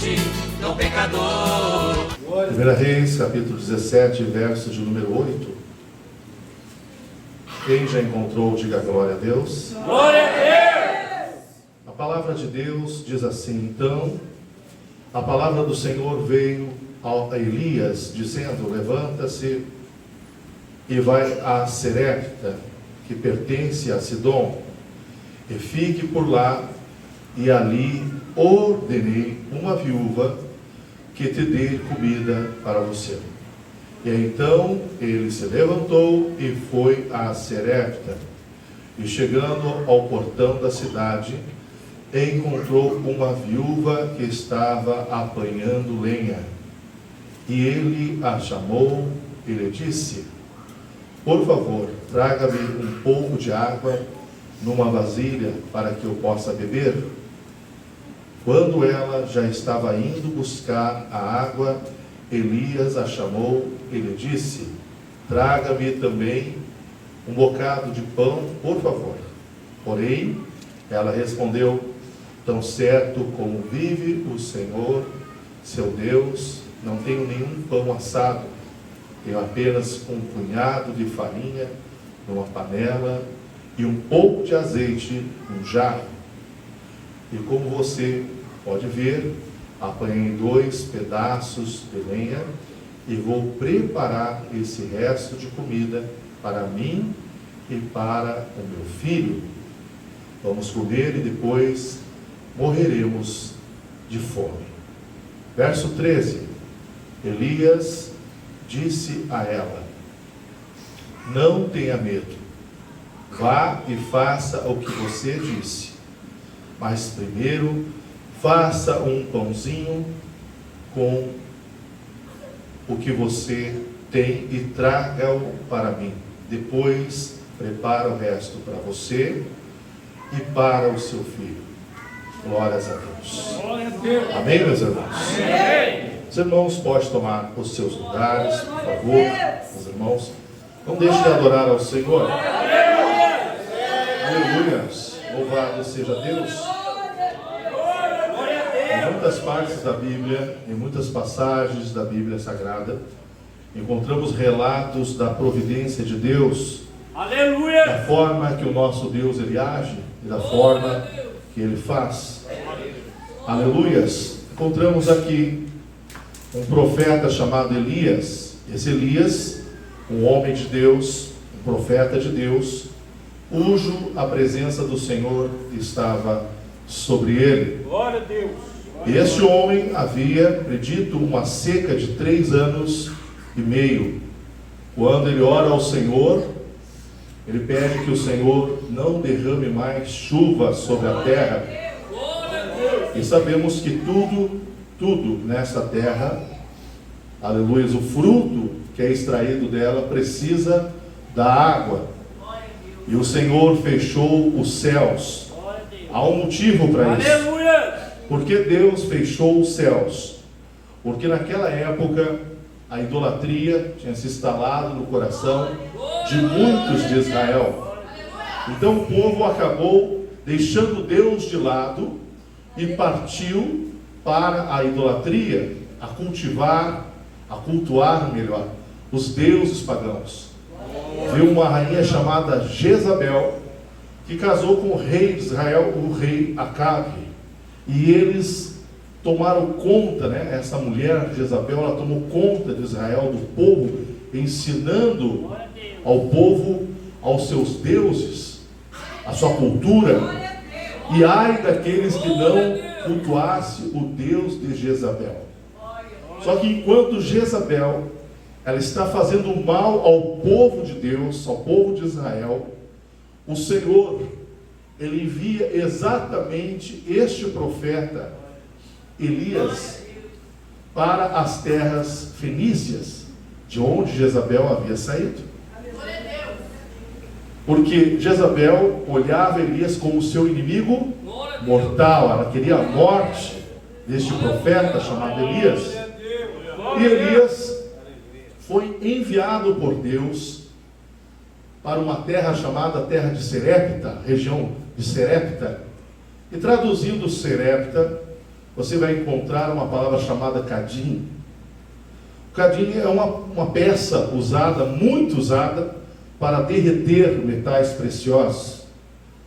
sacerdote, tão pecador. 1 Reis, capítulo 17, verso de número 8. Quem já encontrou, diga glória a Deus. Glória a Deus! A palavra de Deus diz assim: então, a palavra do Senhor veio a Elias, dizendo: levanta-se e vai a Serepta, que pertence a Sidom, e fique por lá, e ali ordenei uma viúva que te dê comida para você. E então ele se levantou e foi a Serepta, e chegando ao portão da cidade, encontrou uma viúva que estava apanhando lenha. E ele a chamou e lhe disse: por favor, traga-me um pouco de água numa vasilha para que eu possa beber. Quando ela já estava indo buscar a água, Elias a chamou e lhe disse: traga-me também um bocado de pão, por favor. Porém, ela respondeu: tão certo como vive o Senhor, seu Deus, não tenho nenhum pão assado. Tenho apenas um punhado de farinha numa panela e um pouco de azeite num jarro. E como você pode ver, apanhei 2 pedaços de lenha e vou preparar esse resto de comida para mim e para o meu filho. Vamos comer e depois morreremos de fome. Verso 13. Elias disse a ela: não tenha medo, vá e faça o que você disse, mas primeiro faça um pãozinho com o que você tem e traga-o para mim. Depois prepara o resto para você e para o seu filho. Glórias a Deus. Glória a Deus! Amém, meus irmãos? Amém! Os irmãos podem tomar os seus lugares, por favor. Os irmãos, não deixem de adorar ao Senhor. Aleluia! Louvado seja Deus. Em muitas partes da Bíblia, em muitas passagens da Bíblia Sagrada, encontramos relatos da providência de Deus, Aleluia! da forma que o nosso Deus ele age e da forma que ele faz. Aleluias! Encontramos aqui um profeta chamado Elias. Esse Elias, um homem de Deus, um profeta de Deus, cujo a presença do Senhor estava sobre ele. Glória a Deus! Este homem havia predito uma seca de 3 anos e meio. Quando ele ora ao Senhor, ele pede que o Senhor não derrame mais chuva sobre a terra. E sabemos que tudo nessa terra, aleluia, o fruto que é extraído dela precisa da água. E o Senhor fechou os céus. Há um motivo para isso. Aleluia! Por que Deus fechou os céus? Porque naquela época a idolatria tinha se instalado no coração de muitos de Israel. Então o povo acabou deixando Deus de lado e partiu para a idolatria, a cultuar melhor, os deuses pagãos. Viu uma rainha chamada Jezabel, que casou com o rei de Israel, o rei Acabe. E eles tomaram conta, essa mulher, Jezabel, ela tomou conta de Israel, do povo, ensinando ao povo, aos seus deuses, a sua cultura. E ai daqueles que não cultuasse o Deus de Jezabel. Só que enquanto Jezabel, ela está fazendo mal ao povo de Deus, ao povo de Israel, o Senhor, ele envia exatamente este profeta, Elias, para as terras fenícias, de onde Jezabel havia saído. Porque Jezabel olhava Elias como seu inimigo mortal, ela queria a morte deste profeta chamado Elias. E Elias foi enviado por Deus para uma terra chamada terra de Serepta, região de Serepta. E traduzindo Serepta, você vai encontrar uma palavra chamada cadim. O cadim é uma peça usada, muito usada, para derreter metais preciosos,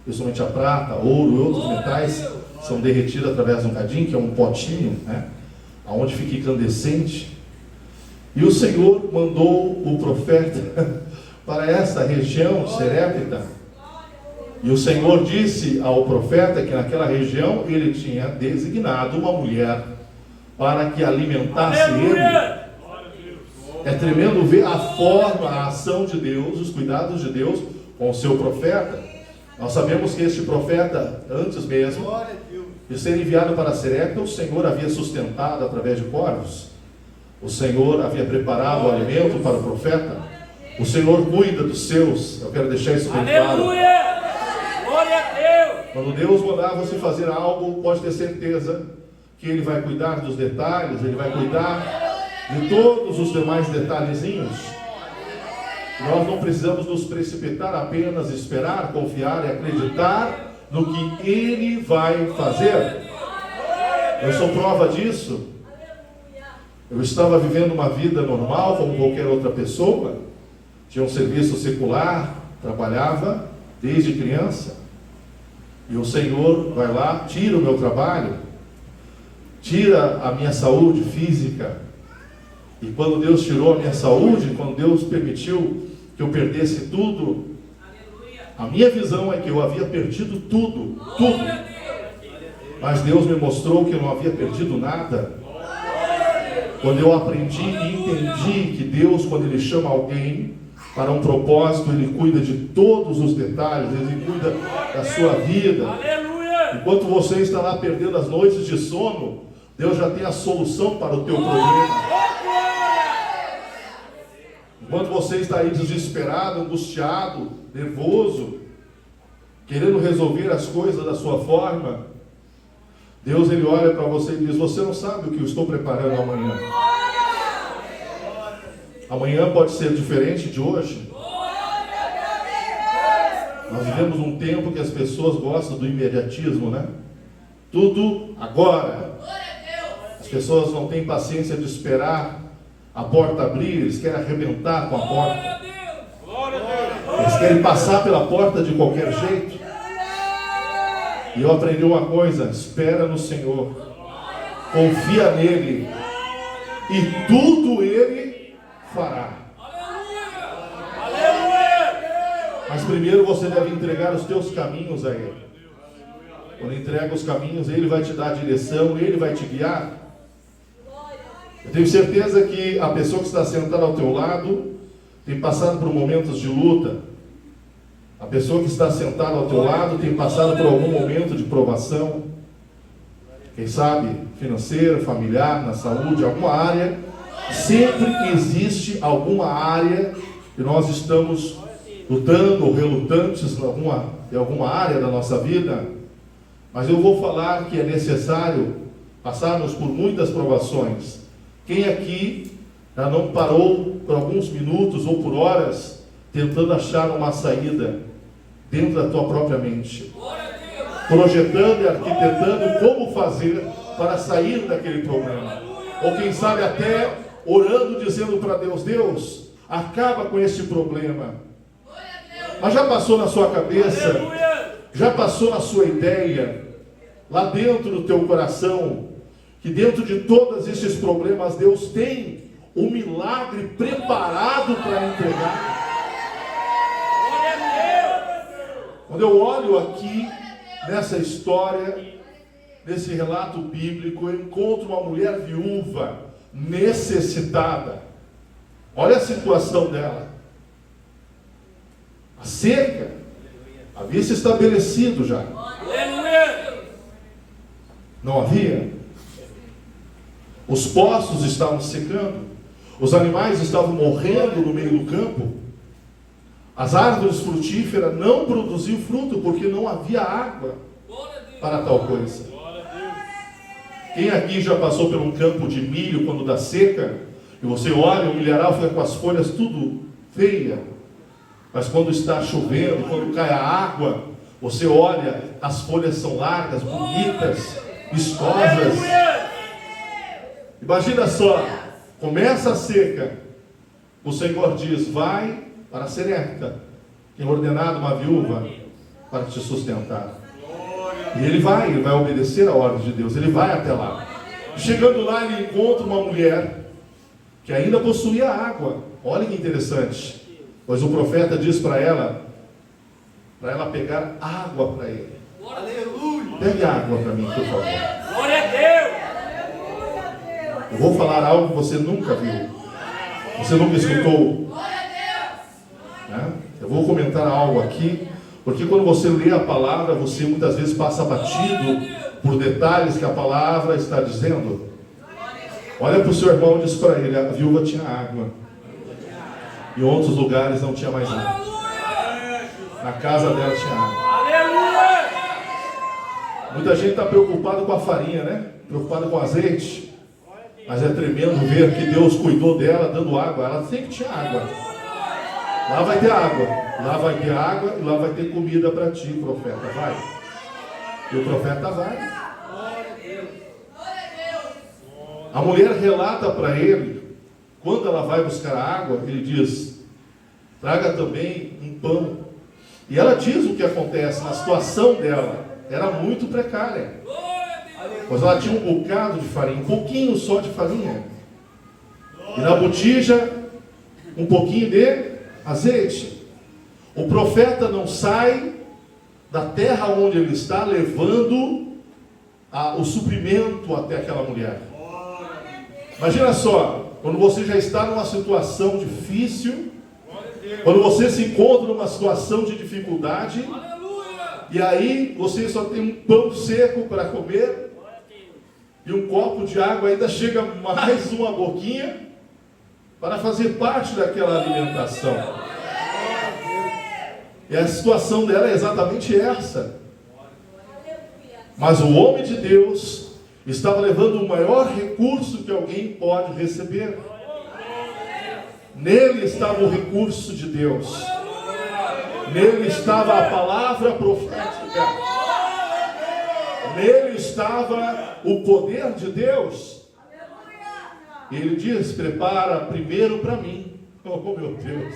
principalmente a prata, ouro e outros metais são derretidos através de um cadim, que é um potinho, né, onde fica incandescente. E o Senhor mandou o profeta para essa região, Serepta. E o Senhor disse ao profeta que naquela região ele tinha designado uma mulher para que alimentasse ele. É tremendo ver a forma, a ação de Deus, os cuidados de Deus com o seu profeta. Nós sabemos que este profeta, antes mesmo de ser enviado para Serepta, o Senhor havia sustentado através de corvos. O Senhor havia preparado o alimento para o profeta. O Senhor cuida dos seus. Eu quero deixar isso bem claro. Glória a Deus! Quando Deus mandar você fazer algo, pode ter certeza que Ele vai cuidar dos detalhes, Ele vai cuidar de todos os demais detalhezinhos. Nós não precisamos nos precipitar, apenas esperar, confiar e acreditar no que Ele vai fazer. Eu sou prova disso. Eu estava vivendo uma vida normal, como qualquer outra pessoa. Tinha um serviço secular, trabalhava desde criança. E o Senhor vai lá, tira o meu trabalho, tira a minha saúde física. E quando Deus tirou a minha saúde, quando Deus permitiu que eu perdesse tudo, a minha visão é que eu havia perdido tudo. Mas Deus me mostrou que eu não havia perdido nada. Quando eu aprendi e entendi que Deus, quando Ele chama alguém para um propósito, Ele cuida de todos os detalhes, Ele cuida da sua vida. Enquanto você está lá perdendo as noites de sono, Deus já tem a solução para o teu problema. Enquanto você está aí desesperado, angustiado, nervoso, querendo resolver as coisas da sua forma, Deus, Ele olha para você e diz: você não sabe o que eu estou preparando amanhã. Amanhã pode ser diferente de hoje. Nós vivemos um tempo que as pessoas gostam do imediatismo, né? Tudo agora. As pessoas não têm paciência de esperar a porta abrir, eles querem arrebentar com a porta. Eles querem passar pela porta de qualquer jeito. E eu aprendi uma coisa: espera no Senhor, confia nele, e tudo Ele fará. Mas primeiro você deve entregar os teus caminhos a Ele. Quando entrega os caminhos, Ele vai te dar a direção, Ele vai te guiar. Eu tenho certeza que a pessoa que está sentada ao teu lado tem passado por momentos de luta. A pessoa que está sentada ao teu lado tem passado por algum momento de provação. Quem sabe financeira, familiar, na saúde, alguma área. Sempre existe alguma área que nós estamos lutando ou relutantes em alguma área da nossa vida. Mas eu vou falar que é necessário passarmos por muitas provações. Quem aqui já não parou por alguns minutos ou por horas tentando achar uma saída dentro da tua própria mente, projetando e arquitetando como fazer para sair daquele problema? Ou quem sabe até orando, dizendo para Deus: Deus, acaba com esse problema. Mas já passou na sua cabeça, já passou na sua ideia, lá dentro do teu coração, que dentro de todos esses problemas Deus tem um milagre preparado para entregar? Quando eu olho aqui nessa história, nesse relato bíblico, eu encontro uma mulher viúva, necessitada. Olha a situação dela. A cerca havia se estabelecido já. Não havia? Os poços estavam secando. Os animais estavam morrendo no meio do campo. As árvores frutíferas não produziam fruto porque não havia água para tal coisa. Quem aqui já passou por um campo de milho quando dá seca, e você olha, o milharal fica com as folhas tudo feia, mas quando está chovendo, quando cai a água, você olha, as folhas são largas, bonitas, vistosas. Imagina só, começa a seca, o Senhor diz, vai para Serepta, tem ordenado uma viúva para te sustentar. E ele vai obedecer a ordem de Deus, ele vai até lá. Chegando lá, ele encontra uma mulher que ainda possuía água. Olha que interessante. Pois o profeta diz para ela pegar água para ele. Aleluia. Pegue água para mim, por favor. Glória a Deus. Eu vou falar algo que você nunca viu. Você nunca escutou. Né? Eu vou comentar algo aqui, porque quando você lê a palavra, você muitas vezes passa batido por detalhes que a palavra está dizendo. Olha para o seu irmão e diz para ele, a viúva tinha água. Em outros lugares não tinha mais água. Na casa dela tinha água. Aleluia. Muita gente está preocupada com a farinha, né? Preocupada com o azeite. Mas é tremendo ver que Deus cuidou dela dando água. Ela sempre tinha água. Lá vai ter água. Lá vai ter água e lá vai ter comida para ti, profeta. Vai. E o profeta vai. A mulher relata para ele, quando ela vai buscar a água, ele diz, traga também um pão. E ela diz o que acontece na situação dela. Era muito precária. Pois ela tinha um bocado de farinha, um pouquinho só de farinha. E na botija, um pouquinho de azeite. O profeta não sai da terra onde ele está, levando o suprimento até aquela mulher. Imagina só, quando você já está numa situação difícil, quando você se encontra numa situação de dificuldade, e aí você só tem um pão seco para comer, e um copo de água, ainda chega mais uma boquinha, para fazer parte daquela alimentação. E a situação dela é exatamente essa. Mas o homem de Deus estava levando o maior recurso que alguém pode receber. Nele estava o recurso de Deus. Nele estava a palavra profética. Nele estava o poder de Deus. E ele diz, prepara primeiro para mim. Oh meu Deus.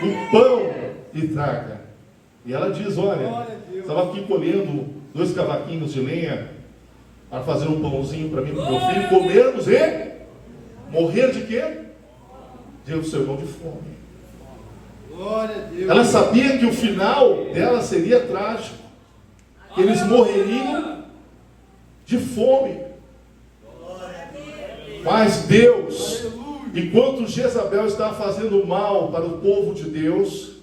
O pão e traga. E ela diz, olha, estava aqui colhendo 2 cavaquinhos de lenha para fazer um pãozinho para mim e para o meu filho, comermos e morrer de quê? Diz o seu irmão, de fome. Glória a Deus. Ela sabia que o final dela seria trágico. Eles morreriam de fome. Mas Deus, enquanto Jezabel estava fazendo mal para o povo de Deus,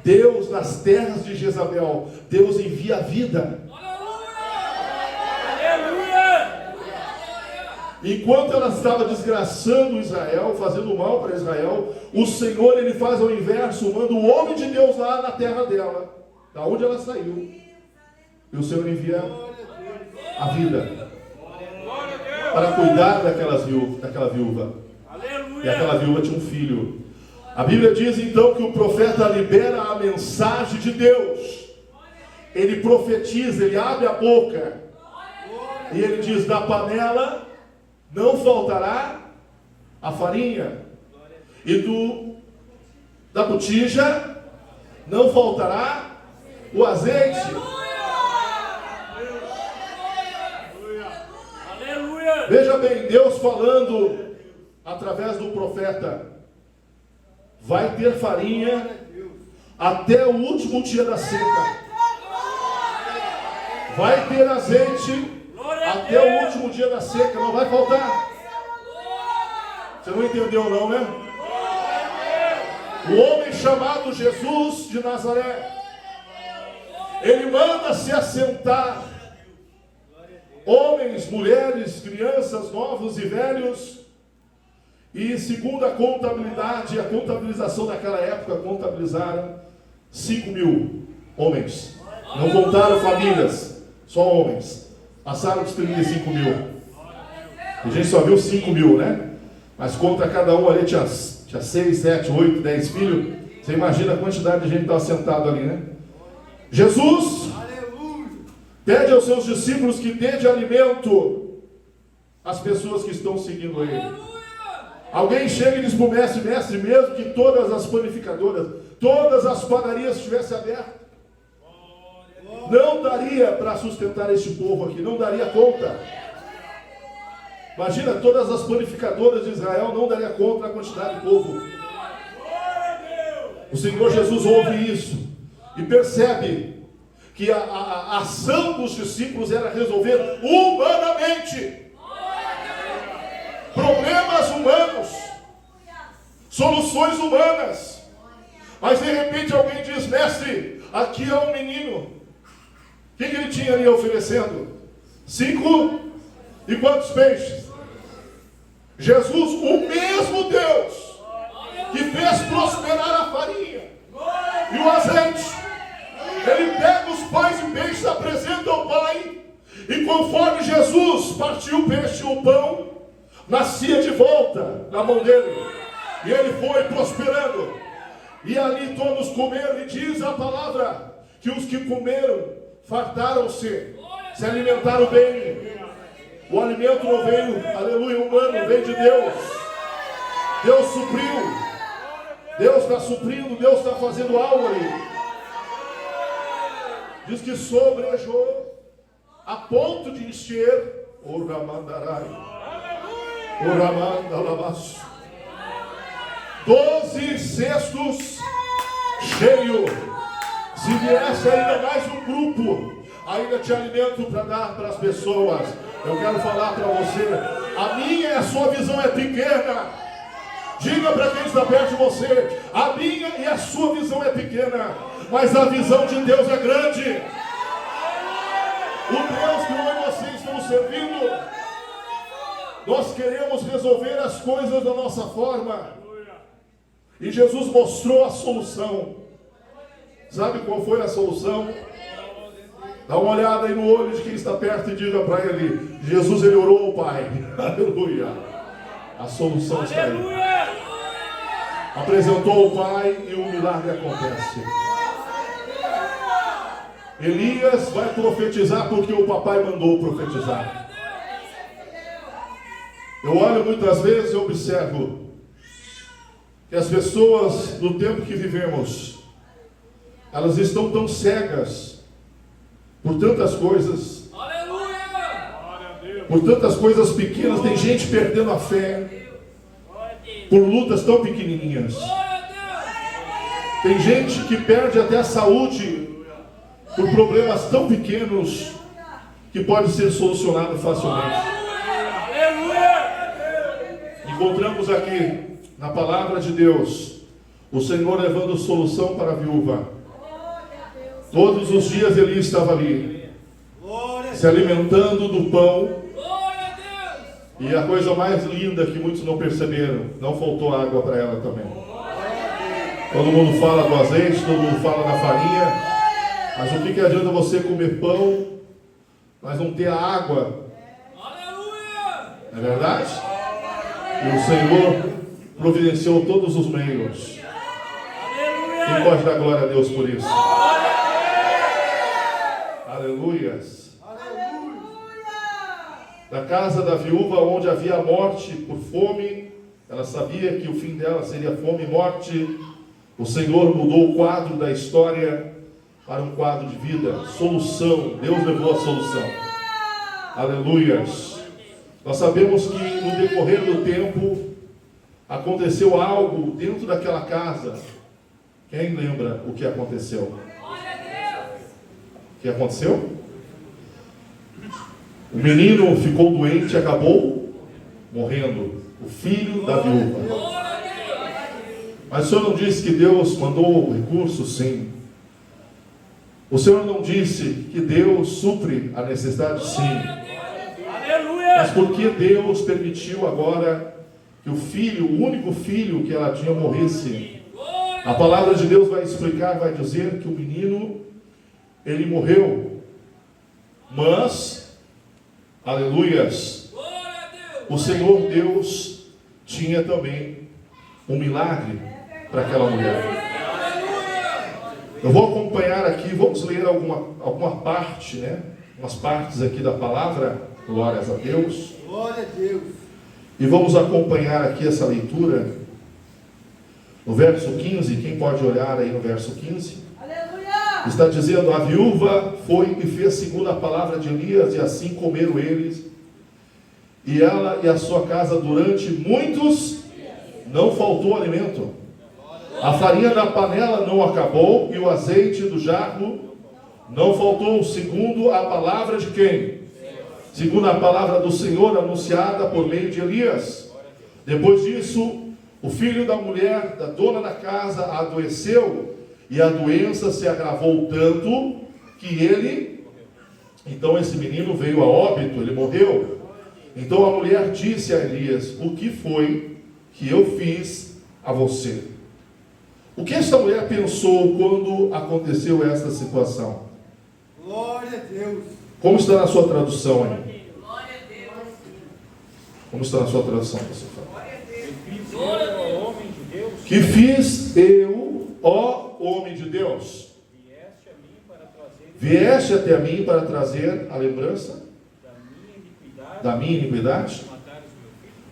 Deus nas terras de Jezabel, Deus envia a vida. Enquanto ela estava desgraçando Israel, fazendo mal para Israel, o Senhor, ele faz ao inverso, manda o homem de Deus lá na terra dela, da onde ela saiu, e o Senhor envia a vida para cuidar daquela viúva. E aquela viúva tinha um filho. A Bíblia diz então que o profeta libera a mensagem de Deus. Ele profetiza, ele abre a boca e ele diz, da panela não faltará a farinha, e da botija não faltará o azeite. Aleluia. Veja bem, Deus falando através do profeta, vai ter farinha até o último dia da seca, vai ter azeite até o último dia da seca, não vai faltar. Você não entendeu não, né? O homem chamado Jesus de Nazaré, ele manda se assentar homens, mulheres, crianças, novos e velhos. E segundo a contabilidade, a contabilização daquela época, contabilizaram 5.000 homens. Não contaram famílias, só homens. Passaram dos 35.000. A gente só viu 5.000, né? Mas conta cada um ali, tinha 6, 7, 8, 10 filhos. Você imagina a quantidade de gente que estava sentado ali, né? Jesus Pede aos seus discípulos que dê de alimento às pessoas que estão seguindo ele. Alguém chega e diz para o mestre: mestre, mesmo que todas as panificadoras, todas as padarias estivessem abertas, não daria para sustentar este povo aqui, não daria conta. Imagina, todas as panificadoras de Israel não daria conta da quantidade de povo. O Senhor Jesus ouve isso e percebe que a ação dos discípulos era resolver humanamente problemas humanos, soluções humanas. Mas de repente alguém diz: mestre, aqui é um menino. O que ele tinha ali oferecendo? 5 e quantos peixes? Jesus, o mesmo Deus que fez prosperar a farinha e o azeite, ele pega os pães e peixes, apresenta ao Pai, e conforme Jesus partiu o peixe e o pão, nascia de volta na mão dele, e ele foi prosperando, e ali todos comeram, e diz a palavra que os que comeram fartaram-se, se alimentaram bem. O alimento não veio, aleluia, humano, veio de Deus. Deus supriu, Deus está suprindo, Deus está fazendo algo ali. Diz que sobrejou a ponto de encher o Ramandarai, o Ramandalabaço, 12 cestos cheios. Se viesse ainda mais um grupo, ainda tinha alimento para dar para as pessoas. Eu quero falar para você, a minha e a sua visão é pequena. Diga para quem está perto de você: a minha e a sua visão é pequena, mas a visão de Deus é grande. O Deus que eu e você estamos servindo, nós queremos resolver as coisas da nossa forma, e Jesus mostrou a solução. Sabe qual foi a solução? Dá uma olhada aí no olho de quem está perto e diga para ele: Jesus, ele orou ao Pai. Aleluia. A solução está aí. Apresentou ao Pai e um milagre acontece. Elias vai profetizar porque o papai mandou profetizar. Eu olho muitas vezes e observo que as pessoas no tempo que vivemos, elas estão tão cegas por tantas coisas, por tantas coisas pequenas. Tem gente perdendo a fé por lutas tão pequenininhas. Tem gente que perde até a saúde por problemas tão pequenos que pode ser solucionado facilmente. Encontramos aqui na palavra de Deus o Senhor levando solução para a viúva. Todos os dias ele estava ali, se alimentando do pão. E a coisa mais linda que muitos não perceberam, não faltou água para ela também. Todo mundo fala do azeite, todo mundo fala da farinha, mas o que adianta você comer pão, mas não ter a água? Não é verdade? E o Senhor providenciou todos os meios. Quem pode dar glória a Deus por isso? Aleluias. Da casa da viúva, onde havia morte por fome, ela sabia que o fim dela seria fome e morte. O Senhor mudou o quadro da história para um quadro de vida, solução. Deus levou a solução. Aleluias. Nós sabemos que no decorrer do tempo aconteceu algo dentro daquela casa. Quem lembra o que aconteceu? O que aconteceu? O menino ficou doente e acabou morrendo. O filho da viúva. Mas o Senhor não disse que Deus mandou o recurso? Sim. O Senhor não disse que Deus supre a necessidade? Sim. Mas por que Deus permitiu agora que o filho, o único filho que ela tinha, morresse? A palavra de Deus vai explicar, vai dizer que o menino, ele morreu. Mas, aleluias, o Senhor Deus tinha também um milagre para aquela mulher. Eu vou acompanhar aqui, vamos ler alguma parte, né? umas partes aqui da palavra, glórias a Deus. Glória a Deus. E vamos acompanhar aqui essa leitura no verso 15. Quem pode olhar aí no verso 15? Aleluia! Está dizendo: a viúva foi e fez segundo a palavra de Elias, e assim comeram eles, e ela e a sua casa durante muitos, não faltou alimento. A farinha da panela não acabou, e o azeite do jarro não faltou, segundo a palavra de quem? Segundo a palavra do Senhor anunciada por meio de Elias. Depois disso, o filho da mulher, da dona da casa, adoeceu, e a doença se agravou tanto que então esse menino veio a óbito, ele morreu. Então a mulher disse a Elias: o que foi que eu fiz a você? O que esta mulher pensou quando aconteceu esta situação? Glória a Deus. Como está na sua tradução aí? Glória a Deus. Como está na sua tradução, pessoal? Glória a Deus. Que fiz eu, ó homem de Deus? Vieste até mim para trazer a lembrança da minha iniquidade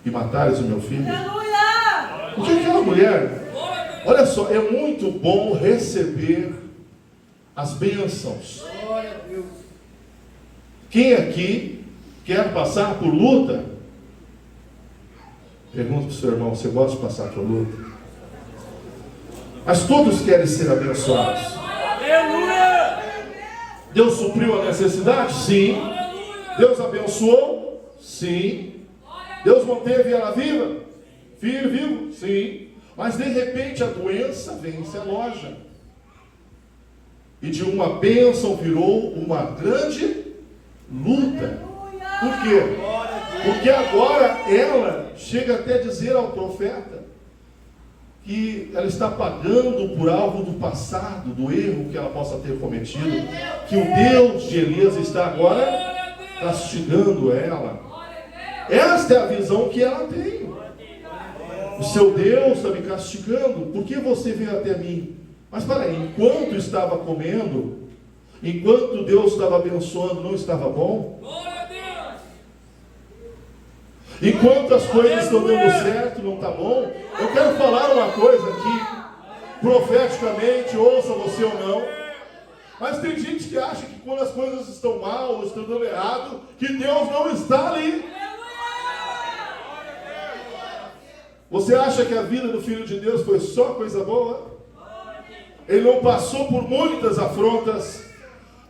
e matares o meu filho? Aleluia! O que aquela mulher... Olha só, é muito bom receber as bênçãos. Glória a Deus. Quem aqui quer passar por luta? Pergunta para o seu irmão: você gosta de passar por luta? Mas todos querem ser abençoados. Aleluia! Deus supriu a necessidade? Sim. Deus abençoou? Sim. Deus manteve ela viva? Filho vivo? Sim. Mas de repente a doença vence a loja. E de uma bênção virou uma grande luta. Por quê? Porque agora ela chega até a dizer ao profeta que ela está pagando por algo do passado, do erro que ela possa ter cometido, que o Deus de Elias está agora castigando ela. Esta é a visão que ela tem. O seu Deus está me castigando, por que você veio até mim? Mas para aí, enquanto estava comendo, enquanto Deus estava abençoando, não estava bom? Enquanto as coisas estão dando certo, não está bom? Eu quero falar uma coisa aqui, profeticamente, ouça você ou não. Mas tem gente que acha que quando as coisas estão mal, ou estão dando errado, que Deus não está ali. Você acha que a vida do Filho de Deus foi só coisa boa? Ele não passou por muitas afrontas.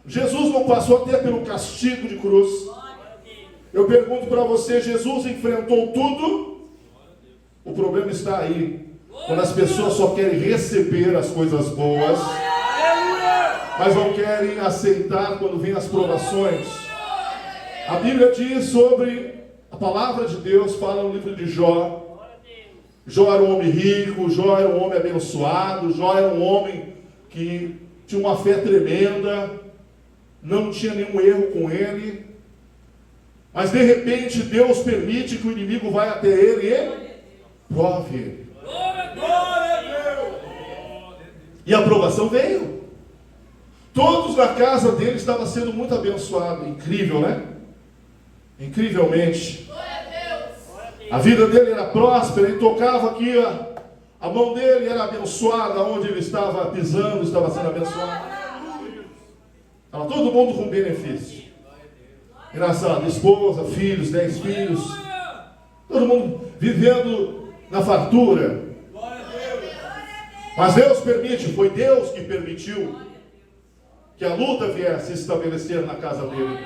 Jesus não passou até pelo castigo de cruz. Eu pergunto para você: Jesus enfrentou tudo? O problema está aí, quando as pessoas só querem receber as coisas boas, mas não querem aceitar quando vêm as provações. A Bíblia diz sobre a palavra de Deus, fala no livro de Jó. Jó era um homem rico, Jó era um homem abençoado, Jó era um homem que tinha uma fé tremenda, não tinha nenhum erro com ele, mas de repente Deus permite que o inimigo vá até ele e prove ele. E a aprovação veio. Todos na casa dele estavam sendo muito abençoados. Incrível, né? Incrivelmente. A vida dele era próspera, ele tocava aqui, a mão dele era abençoada, onde ele estava pisando, estava sendo abençoado. Estava todo mundo com benefício. Engraçado, esposa, filhos, 10 filhos, todo mundo vivendo na fartura. Mas Deus permite, foi Deus que permitiu que a luta viesse se estabelecer na casa dele.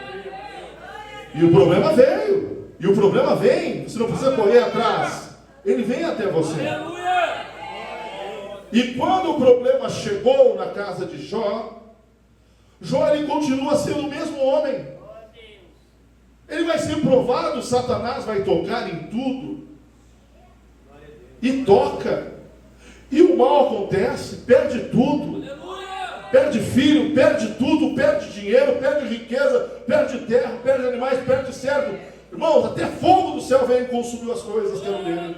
E o problema veio. E o problema vem, você não precisa correr atrás, ele vem até você. E quando o problema chegou na casa de Jó, ele continua sendo o mesmo homem. Ele vai ser provado, Satanás vai tocar em tudo. E toca. E o mal acontece, perde tudo. Perde filho, perde tudo, perde dinheiro, perde riqueza, perde terra, perde animais, perde servo. Irmãos, até fogo do céu vem e consumiu as coisas que eram dele.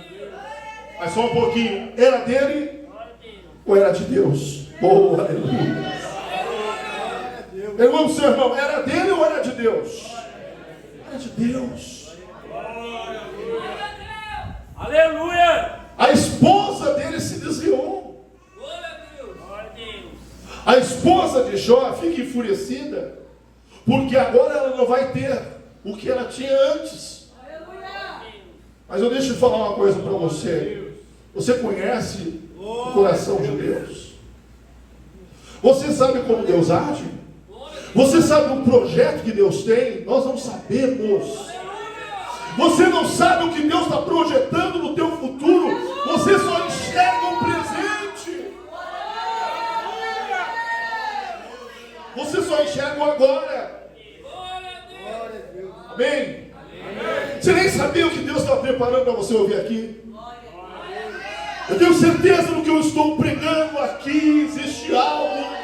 Mas só um pouquinho, era dele ou era de Deus? Oh, aleluia. Pergunta ao seu irmão, era dele ou era de Deus? É de Deus. Aleluia. A esposa dele se desviou. Glória a Deus. Glória a Deus. A esposa de Jó fica enfurecida, porque agora ela não vai ter o que ela tinha antes. Mas eu deixo de falar uma coisa para você. Você conhece o coração de Deus? Você sabe como Deus age? Você sabe o projeto que Deus tem? Nós não sabemos. Você não sabe o que Deus está projetando no teu futuro. Você só enxerga o presente. Você só enxerga o agora. Amém? Você nem sabia o que Deus está preparando para você ouvir aqui. Eu tenho certeza no que eu estou pregando aqui. Existe algo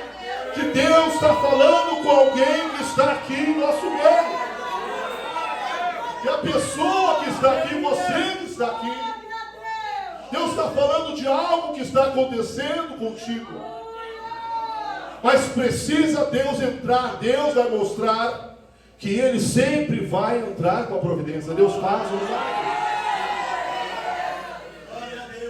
que Deus está falando com alguém que está aqui em nosso meio. E a pessoa que está aqui, você que está aqui, Deus está falando de algo que está acontecendo contigo. Mas precisa Deus entrar. Deus vai mostrar que Ele sempre vai entrar com a providência. Deus faz o milagre.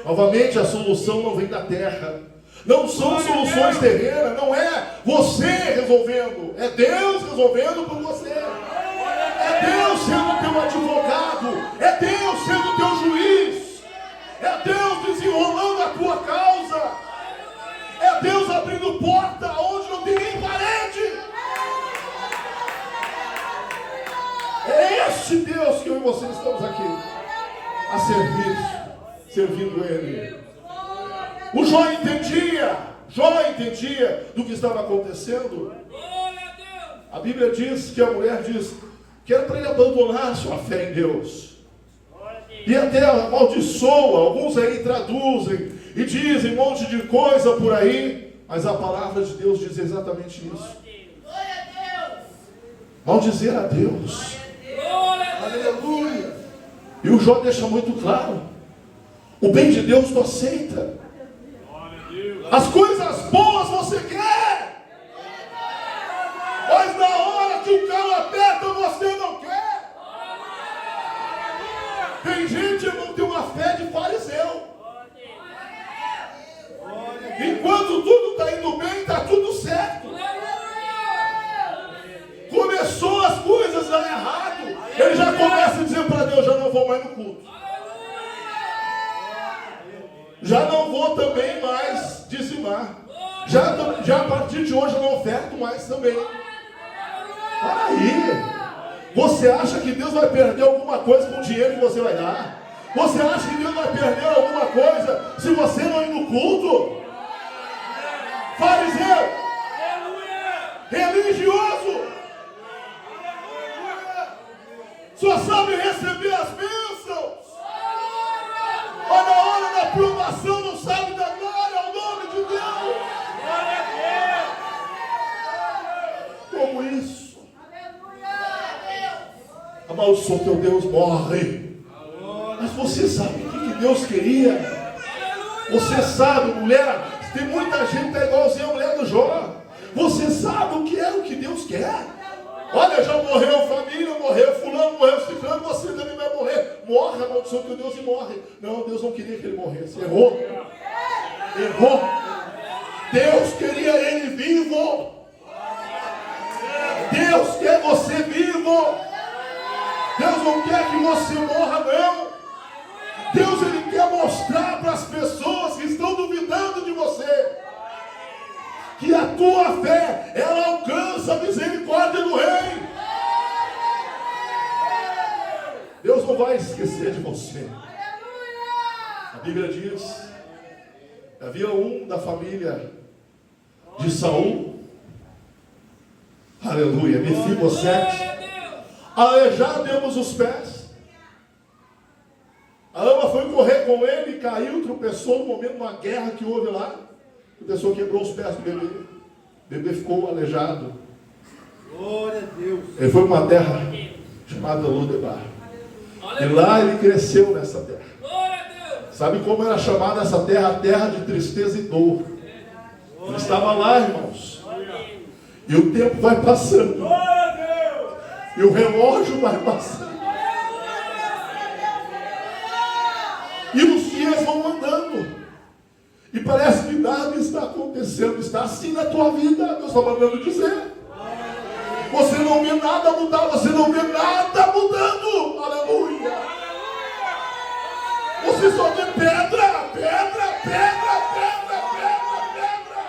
Novamente, a solução não vem da terra. Não são soluções terrenas. Não é você resolvendo. É Deus resolvendo por você. É Deus sendo teu advogado. É Deus sendo teu juiz. É Deus desenrolando a tua causa. É Deus abrindo porta onde não tem nem parede. É este Deus que eu e você estamos aqui a servir. Servindo Ele. O Jó entendia do que estava acontecendo. A Bíblia diz que a mulher diz que era para ele abandonar sua fé em Deus. E até amaldiçoa. Alguns aí traduzem e dizem um monte de coisa por aí, mas a palavra de Deus diz exatamente isso. Maldizer a Deus. Aleluia. E o Jó deixa muito claro: o bem de Deus tu aceita. As coisas boas você quer. Mas na hora que o calo aperta, você não quer. Tem gente que não tem uma fé de fariseu. Enquanto tudo está indo bem, está tudo certo. Começou as coisas a dar errado, ele já começa a dizer para Deus: já não vou mais no culto. Já não vou também mais dizimar. Já a partir de hoje eu não oferto mais também. Para aí. Você acha que Deus vai perder alguma coisa com o dinheiro que você vai dar? Você acha que Deus vai perder alguma coisa se você não ir no culto? Fariseu, religioso, só sabe receber as bênçãos, mas na hora da provação não sabe da glória ao nome de Deus. Como isso? Amaldiçoa teu Deus, morre. Mas você sabe o que Deus queria? Você sabe, mulher, tem muita gente que está igualzinha a mulher do Jó. Você sabe o que é o que Deus quer? Olha, já morreu família, morreu fulano, morreu ciclano, você também vai morrer. Morre, amaldiçoa teu Deus e morre. Não, Deus não queria que ele morresse. Errou. Errou. Deus queria ele vivo. Deus quer você vivo. Deus não quer que você morra, não. Deus, ele quer mostrar para as pessoas que estão duvidando de você que a tua fé, ela alcança a misericórdia do Rei. Deus não vai esquecer de você. A Bíblia diz: havia um da família de Saul, aleluia, Mefibosete, aleijado de ambos os pés. A ama foi correr com ele, caiu, tropeçou no momento de uma guerra que houve lá. A pessoa quebrou os pés do bebê. O bebê ficou aleijado. Glória a Deus. Ele foi para uma terra chamada Lodebar. E lá ele cresceu nessa terra. Sabe como era chamada essa terra? A terra de tristeza e dor. Ele estava lá, irmãos. E o tempo vai passando. E o relógio vai passando. E os dias vão andando. E parece que nada está acontecendo. Está assim na tua vida. Deus está mandando dizer. Você não vê nada mudar. Você não vê nada mudando. Aleluia. Você só vê pedra, pedra, pedra, pedra, pedra, pedra.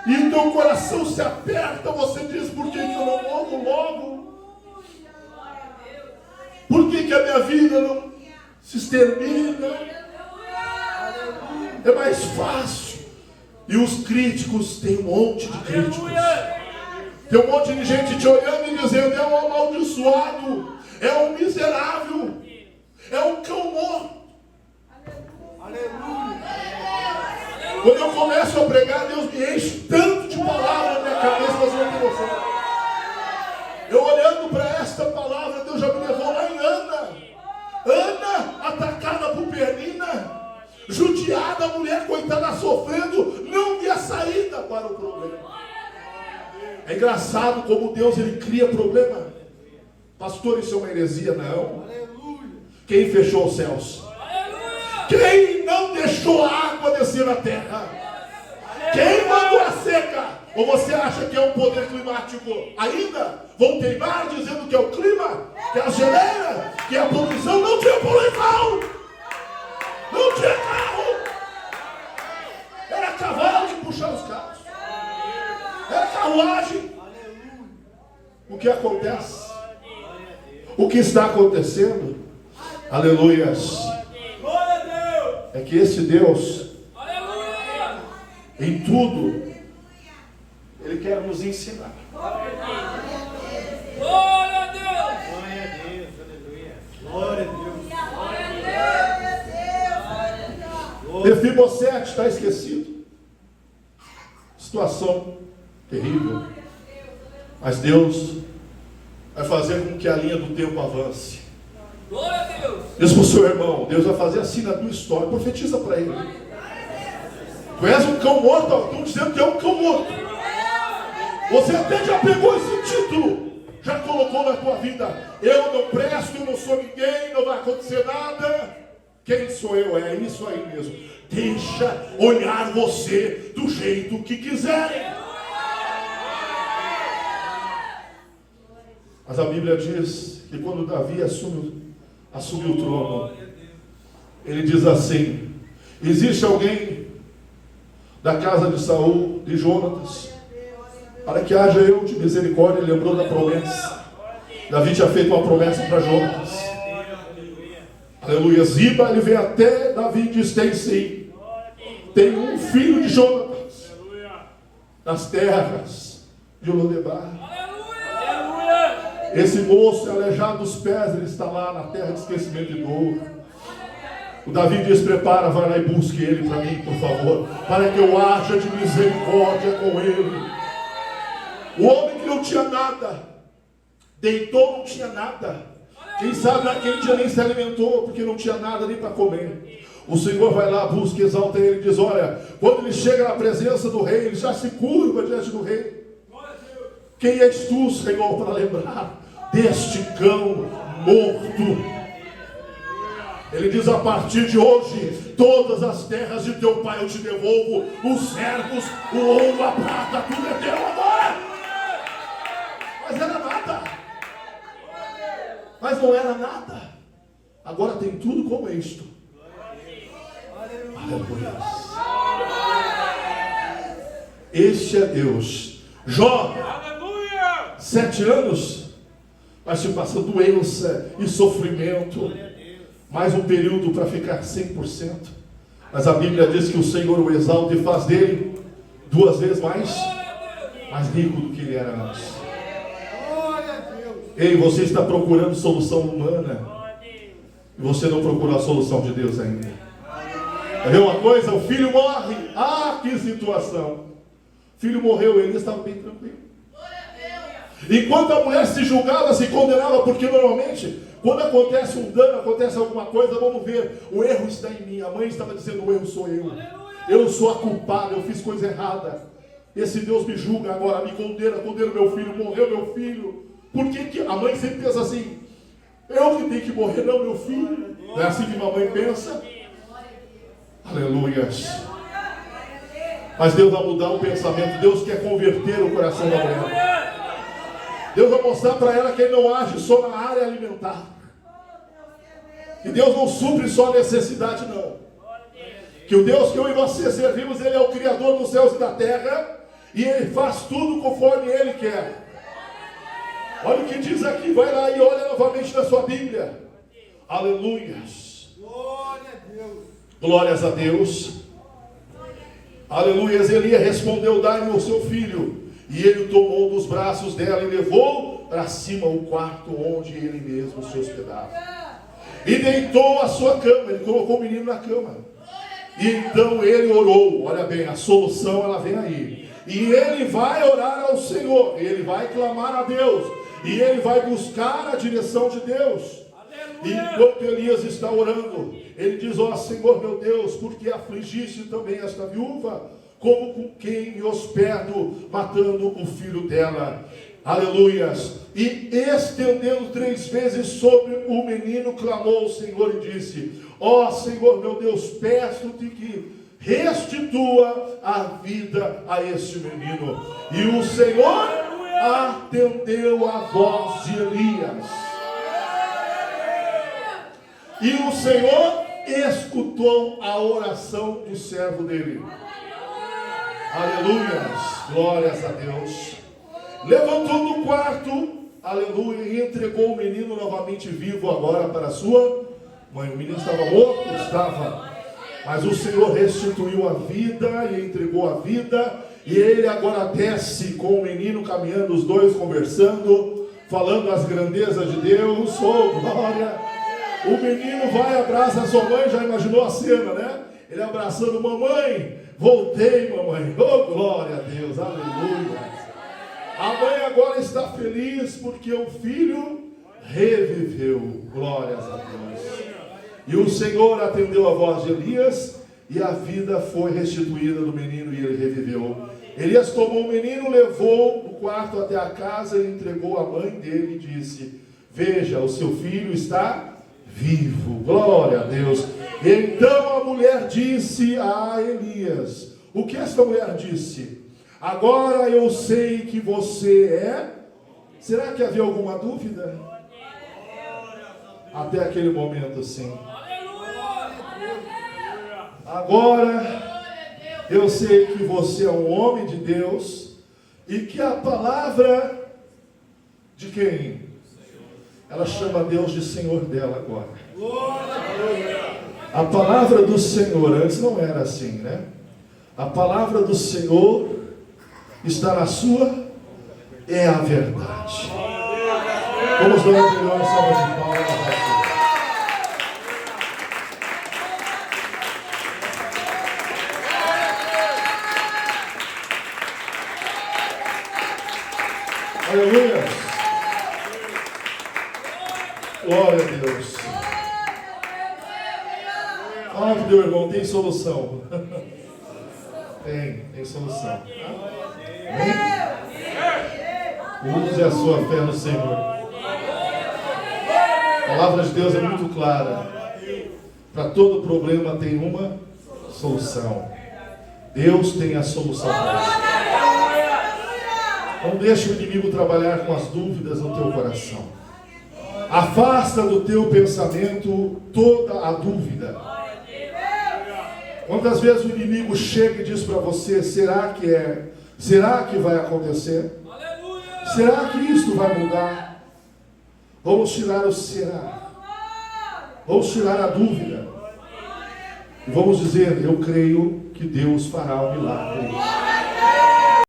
E então o coração se aperta. Você diz, por que eu não morro logo? Por que a minha vida não se extermina? É mais fácil. E os críticos, tem um monte de críticos. Tem um monte de gente te olhando e dizendo, é um amaldiçoado, é um miserável, é um cão morto. Quando eu começo a pregar, Deus me enche tanto de palavra na minha cabeça, mas não tem noção. Eu olhando para esta palavra, Deus já me levou lá em Ana. Ana, atacada por Penina, judiada, a mulher coitada sofrendo, não via saída para o problema. É engraçado como Deus ele cria problema. Pastor, isso é uma heresia? Não. Quem fechou os céus? Quem não deixou a água descer na terra? Quem mandou a seca? Ou você acha que é um poder climático? Ainda vão teimar dizendo que é o clima, que é a geleira, que é a poluição. Não tinha poluição, não tinha carro, era cavalo que puxava os carros, era carruagem. O que acontece? O que está acontecendo? Aleluias. É que esse Deus, em tudo, Ele quer nos ensinar. Glória a Deus! Glória a Deus, aleluia. Glória a Deus. Mefibosete está esquecido. Situação terrível. Mas Deus vai fazer com que a linha do tempo avance. Glória a Deus! Diz para o seu irmão, Deus vai fazer assim na tua história. Profetiza para ele. Tu és um cão morto, estão dizendo que é um cão morto. Você até já pegou esse título, já colocou na tua vida. Eu não presto, eu não sou ninguém, não vai acontecer nada. Quem sou eu? É isso aí mesmo. Deixa olhar você do jeito que quiserem. Mas a Bíblia diz que quando Davi assumiu o trono, ele diz assim: existe alguém da casa de Saul, de Jonatas, para que haja eu de misericórdia. Ele lembrou da promessa. Davi tinha feito uma promessa para Jonatas. Aleluia. Ziba, ele vem até Davi e diz: tem sim, tem um filho de Jonatas nas terras de Lodebar. Esse moço é aleijado dos pés, ele está lá na terra de esquecimento e dor. O Davi diz: prepara, vai lá e busque ele para mim, por favor, para que eu haja de misericórdia com ele. O homem que não tinha nada, deitou, não tinha nada. Quem sabe naquele dia nem se alimentou, porque não tinha nada nem para comer. O Senhor vai lá, busca, exalta ele e diz: olha, quando ele chega na presença do rei, ele já se curva diante do rei. Quem és tu, Senhor, para lembrar deste cão morto? Ele diz: a partir de hoje, todas as terras de teu pai eu te devolvo, os servos, o ouro, a prata, tudo é teu agora. Mas era nada. Mas não era nada. Agora tem tudo como isto. Aleluia. Este é Deus. Jó, 7 anos, vai se passar doença e sofrimento. Mais um período para ficar 100%. Mas a Bíblia diz que o Senhor o exalta e faz dele 2 vezes mais rico do que ele era antes. Ei, você está procurando solução humana e você não procurou a solução de Deus ainda. Quer ver uma coisa? O filho morre. Ah, que situação. O filho morreu, ele estava bem tranquilo. Enquanto a mulher se julgava, se condenava, porque normalmente, quando acontece um dano, acontece alguma coisa, vamos ver, o erro está em mim. A mãe estava dizendo: o erro sou eu. Eu sou a culpada, eu fiz coisa errada. esse Deus me julga agora, me condena meu filho, morreu meu filho. Por que a mãe sempre pensa assim? Eu que tenho que morrer, não meu filho. Não é assim que uma mãe pensa? Aleluias. Mas Deus vai mudar o pensamento. Deus quer converter o coração da mulher. Deus vai mostrar para ela que Ele não age só na área alimentar. Que Deus não supre só a necessidade, não. Que o Deus que eu e você servimos, Ele é o Criador dos céus e da terra. E Ele faz tudo conforme Ele quer. Olha o que diz aqui. Vai lá e olha novamente na sua Bíblia. Aleluias. Glória a Deus. Glórias a Deus. Aleluias. Elias respondeu: dai-me o seu filho. E ele o tomou dos braços dela e levou para cima o quarto onde ele mesmo se hospedava. E deitou a sua cama. Ele colocou o menino na cama. E então ele orou. Olha bem, a solução ela vem aí. E ele vai orar ao Senhor. Ele vai clamar a Deus. E ele vai buscar a direção de Deus. E enquanto Elias está orando, ele diz: ó Senhor meu Deus, porque afligiste também esta viúva, como com quem me hospedo, matando o filho dela. Aleluias. E estendendo 3 vezes sobre o menino, clamou o Senhor e disse: ó Senhor meu Deus, peço-te que restitua a vida a este menino. E o Senhor atendeu a voz de Elias. E o Senhor escutou a oração do servo dele. Aleluias, glórias a Deus. Levantou do quarto, aleluia, e entregou o menino novamente vivo agora para a sua mãe. O menino estava morto? Estava. Mas o Senhor restituiu a vida e entregou a vida. E ele agora desce com o menino caminhando, os dois conversando, falando as grandezas de Deus. Oh, glória! O menino vai, abraça a sua mãe. Já imaginou a cena, né? Ele abraçando: mamãe, voltei, mamãe. Oh, glória a Deus, aleluia. A mãe agora está feliz porque o filho reviveu. Glórias a Deus. E o Senhor atendeu a voz de Elias e a vida foi restituída do menino e ele reviveu. Elias tomou o menino, levou no quarto até a casa e entregou à mãe dele e disse: veja, o seu filho está vivo. Glória a Deus. Então a mulher disse a Elias: o que esta mulher disse? Agora eu sei que você é. Será que havia alguma dúvida? Até aquele momento, sim. Agora eu sei que você é um homem de Deus e que a palavra de quem? Ela chama Deus de Senhor dela agora. A palavra do Senhor, antes não era assim, né? A palavra do Senhor está na sua, é a verdade. Vamos dar uma melhor salva de palmas. Aleluia. Glória a Deus. Fala que Deus, irmão, tem solução. Tem solução. Use a sua fé no Senhor. A palavra de Deus é muito clara. Para todo problema tem uma solução. Deus tem a solução para isso. Não deixe o inimigo trabalhar com as dúvidas no teu coração. Afasta do teu pensamento toda a dúvida. Quantas vezes o inimigo chega e diz para você: será que é? Será que vai acontecer? Será que isto vai mudar? Vamos tirar o será. Vamos tirar a dúvida. E vamos dizer: eu creio que Deus fará um milagre.